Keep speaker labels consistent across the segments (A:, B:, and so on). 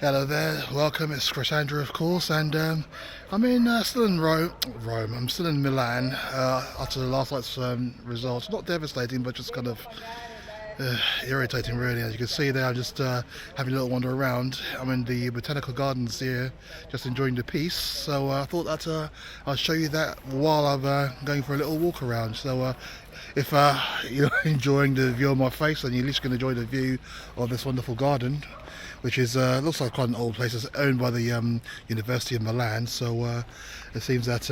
A: Hello there, welcome. It's Chris Andrew, of course, and I'm still in Rome. I'm still in Milan after the last night's results. Not devastating, but just kind of irritating, really. As you can see there, I'm just having a little wander around. I'm in the botanical gardens here, just enjoying the peace. So I thought that I'll show you that while I'm going for a little walk around. So if you're enjoying the view of my face, then you're at least going to enjoy the view of this wonderful garden, which is looks like quite an old place. It's owned by the University of Milan, so it seems that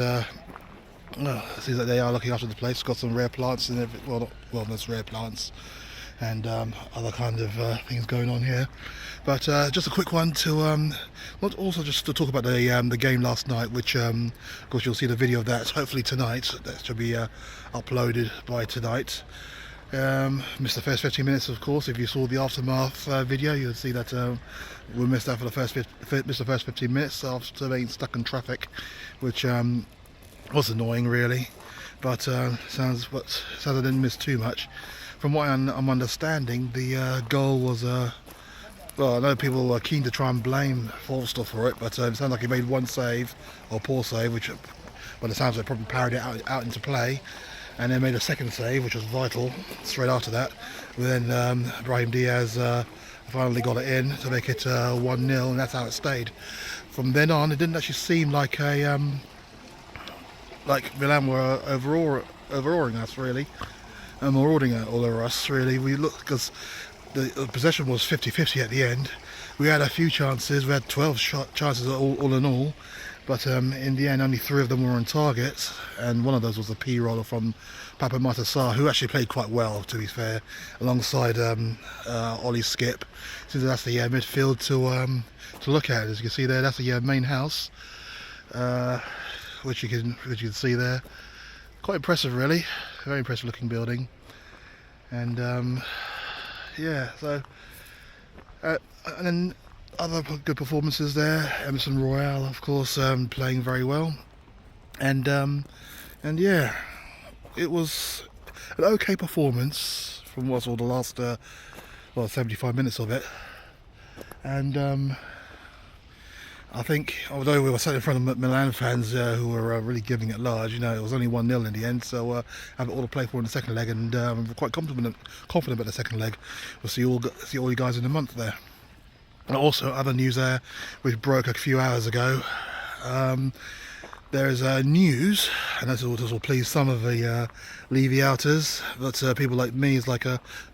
A: they are looking after the place. It's got some rare plants and there's rare plants and other kind of things going on here. But just a quick one to not also just to talk about the game last night, which of course you'll see the video of that hopefully tonight. That should be uploaded by tonight. Missed the first 15 minutes, of course. If you saw the aftermath video, you'll see that we missed out for the first 15 minutes after being stuck in traffic, which was annoying, really. But sounds I didn't miss too much. From what I'm understanding, the goal was well, I know people were keen to try and blame Forster for it, but it sounded like he made one save, or poor save, which by the sounds of it probably parried it out into play, and then made a second save, which was vital straight after that. Then Brahim Diaz finally got it in to make it 1-0, and that's how it stayed. From then on, it didn't actually seem like like Milan were overawing us, really. Marauding all over us, really. We looked, because the possession was 50-50 at the end. We had a few chances. We had 12 chances all in all, but in the end only 3 of them were on target, and one of those was a P roller from Papa Matasar, who actually played quite well, to be fair, alongside Ollie Skip. So that's the midfield to look at. As you can see there, that's the main house, which you can see there. Quite impressive, really. Very impressive looking building. And yeah, so and then other good performances there. Emerson Royale, of course, playing very well. And yeah, it was an okay performance from what's all the last 75 minutes of it. And I think, although we were sat in front of Milan fans who were really giving it large, it was only 1-0 in the end, so I have it all to play for in the second leg, and I'm quite confident about the second leg. We'll see all you guys in a month there. And also, other news there, which broke a few hours ago. There is news, and this will please some of the Levy-outers, but people like me is like,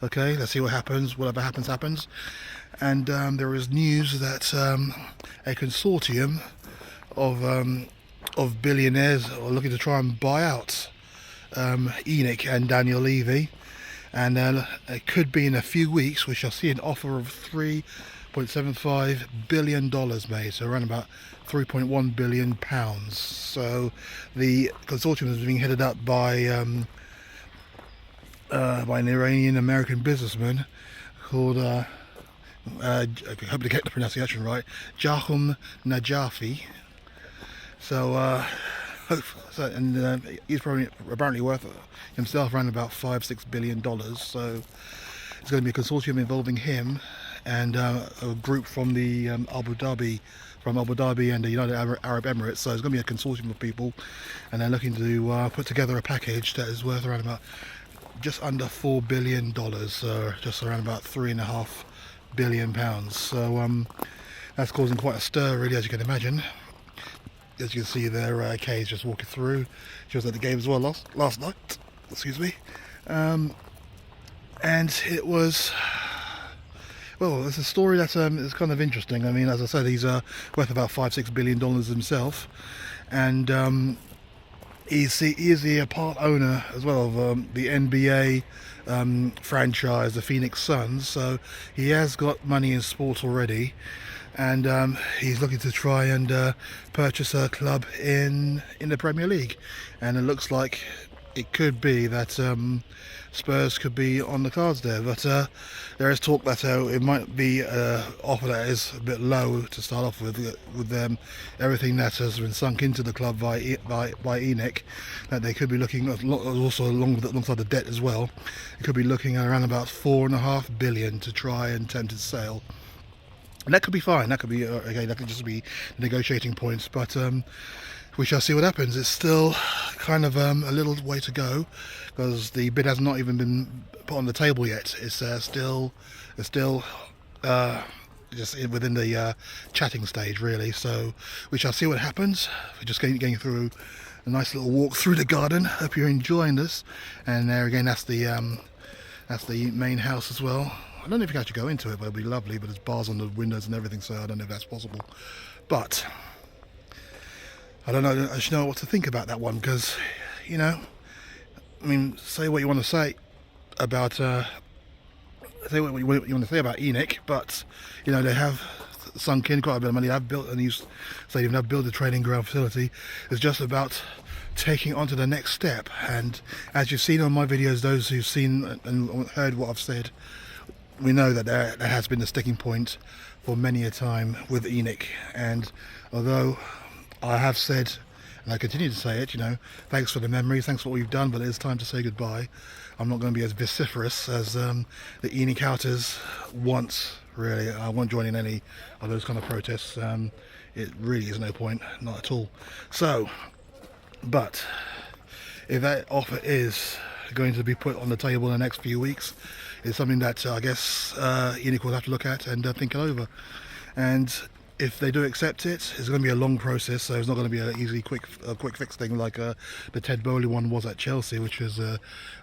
A: okay, let's see what happens. Whatever happens, happens. And there is news that a consortium of billionaires are looking to try and buy out Enoch and Daniel Levy, and it could be in a few weeks we shall see an offer of $3.75 billion made, so around about £3.1 billion. So the consortium is being headed up by an Iranian-American businessman called I hope to get the pronunciation right, Jahum Najafi. So, he's probably apparently worth himself around about $5-6 billion. So it's going to be a consortium involving him and a group from the Abu Dhabi and the United Arab Emirates. So it's going to be a consortium of people, and they're looking to put together a package that is worth around about just under $4 billion, so just around about £3.5 billion. So that's causing quite a stir, really, as you can imagine. As you can see there, Kay is just walking through. She was at the game as well last night. Excuse me. And it was, well, it's a story that is kind of interesting. I mean, as I said, he's worth about $5-6 billion himself, and he is the part owner as well of the NBA franchise, the Phoenix Suns. So he has got money in sport already, and he's looking to try and purchase a club in the Premier League. And it looks like it could be that Spurs could be on the cards there, but there is talk that it might be an offer that is a bit low to start off with everything that has been sunk into the club by Enoch, that they could be looking at, also alongside the debt as well. They could be looking at around about $4.5 billion to try and tempt its sale. And that could be fine. That could be again. That could just be negotiating points. But we shall see what happens. It's still kind of a little way to go because the bid has not even been put on the table yet. It's still just within the chatting stage, really. So we shall see what happens. We're just going through a nice little walk through the garden. Hope you're enjoying this. And there again, that's the main house as well. I don't know if you can actually go into it, but it'll be lovely. But there's bars on the windows and everything, so I don't know if that's possible. But I don't know. I should know what to think about that one because, you know, I mean, say what you want to say about say what you want to say about ENIC, but you know they have sunk in quite a bit of money. They've built a new stadium. They've built a training ground facility. It's just about taking on to the next step. And as you've seen on my videos, those who've seen and heard what I've said, we know that there has been a sticking point for many a time with ENIC. And although I have said, and I continue to say it, you know, thanks for the memories, thanks for what we've done, but it's time to say goodbye. I'm not going to be as vociferous as the ENIC outers want, really. I won't join in any of those kind of protests. It really is no point, not at all. So, but if that offer is going to be put on the table in the next few weeks, it's something that I guess ENIC will have to look at and think it over. And if they do accept it, it's going to be a long process, so it's not going to be an easy, quick fix thing like the Ted Bowley one was at Chelsea, which was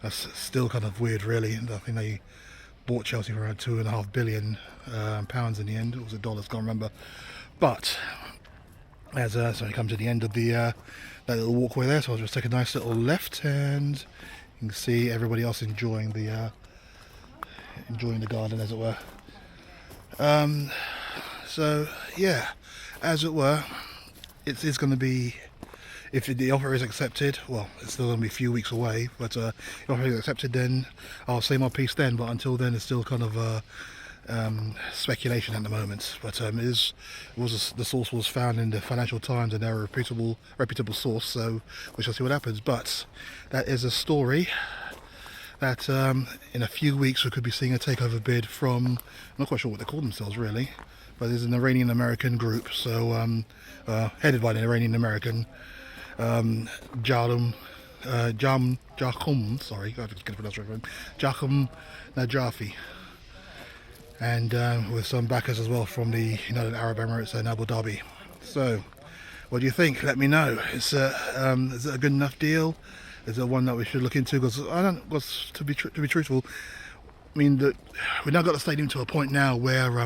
A: still kind of weird, really. I think they bought Chelsea for around £2.5 billion pounds in the end, or was it dollars? Can't remember. But as so we come to the end of the that little walkway there, so I'll just take a nice little left, and you can see everybody else enjoying the garden, as it were. So yeah, as it were, it is going to be, if the offer is accepted, well, it's still going to be a few weeks away, but if the offer is accepted, then I'll say my piece then. But until then, it's still kind of speculation at the moment. But the source was found in the Financial Times, and they're a reputable source. So we shall see what happens. But that is a story that in a few weeks we could be seeing a takeover bid from, I'm not quite sure what they call themselves really, but there's an Iranian American group, so headed by an Iranian American, Jakum, sorry, I have to get the pronunciation, Jakum Najafi, and with some backers as well from the United Arab Emirates and Abu Dhabi. So, what do you think? Let me know. Is it a good enough deal? Is it one that we should look into? Because to be truthful, I mean that we've now got the stadium to a point now where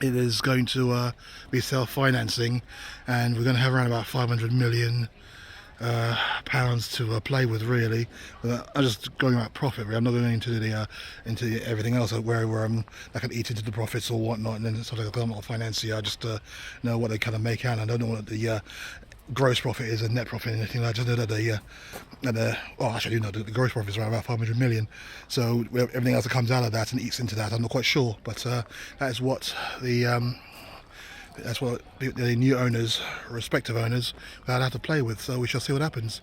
A: it is going to be self-financing, and we're going to have around about 500 million pounds to play with, really. I'm just going about profit, really. I'm not going into everything else where I can eat into the profits or whatnot, and then sort of I'm not a financier. I just know what they kind of make out. I don't know what the gross profit is and net profit and anything like that. I just know that well, actually I do know the gross profit is around about 500 million. So everything else that comes out of that and eats into that, I'm not quite sure. But that is what the new owners, respective owners, will have to play with. So we shall see what happens.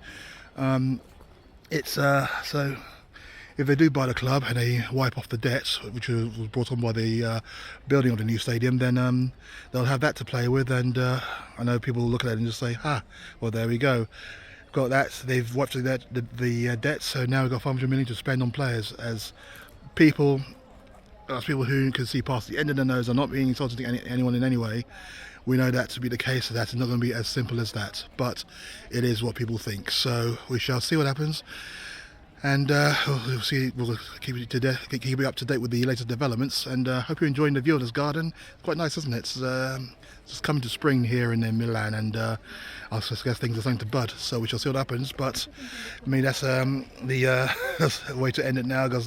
A: So if they do buy the club and they wipe off the debts, which was brought on by the building of the new stadium, then they'll have that to play with. And I know people will look at it and just say, well, there we go. Got that. They've wiped the debts, so now we've got 500 million to spend on players. As people who can see past the end of the nose, are not being insulting to anyone in any way. We know that to be the case, so that's not going to be as simple as that. But it is what people think. So we shall see what happens. And we'll keep you up to date with the latest developments, and hope you're enjoying the view of this garden. Quite nice, isn't it? It's coming to spring here in Milan, and I guess things are starting to bud, so we shall see what happens. But I mean, that's that's a way to end it now, because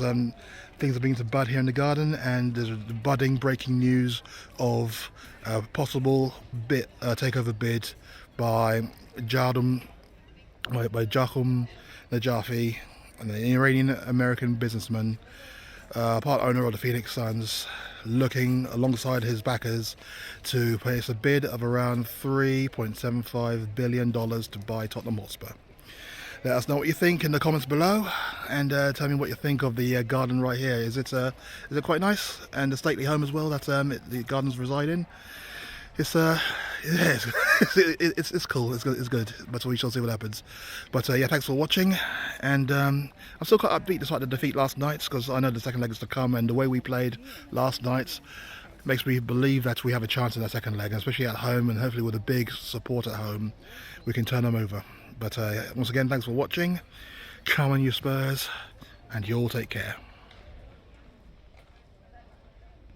A: things are beginning to bud here in the garden, and there's the budding breaking news of a possible takeover bid by Jakum Najafi, an Iranian American businessman, part owner of the Phoenix Suns, looking alongside his backers to place a bid of around $3.75 billion to buy Tottenham Hotspur. Let us know what you think in the comments below, and tell me what you think of the garden right here. Is it quite nice, and a stately home as well that the gardens reside in? It's yeah, it's cool. It's good. But we shall see what happens. But yeah, thanks for watching, and I'm still quite upbeat despite the defeat last night, because I know the second leg is to come, and the way we played last night makes me believe that we have a chance in that second leg, especially at home, and hopefully with a big support at home, we can turn them over. But once again, thanks for watching. Come on, you Spurs, and you all take care.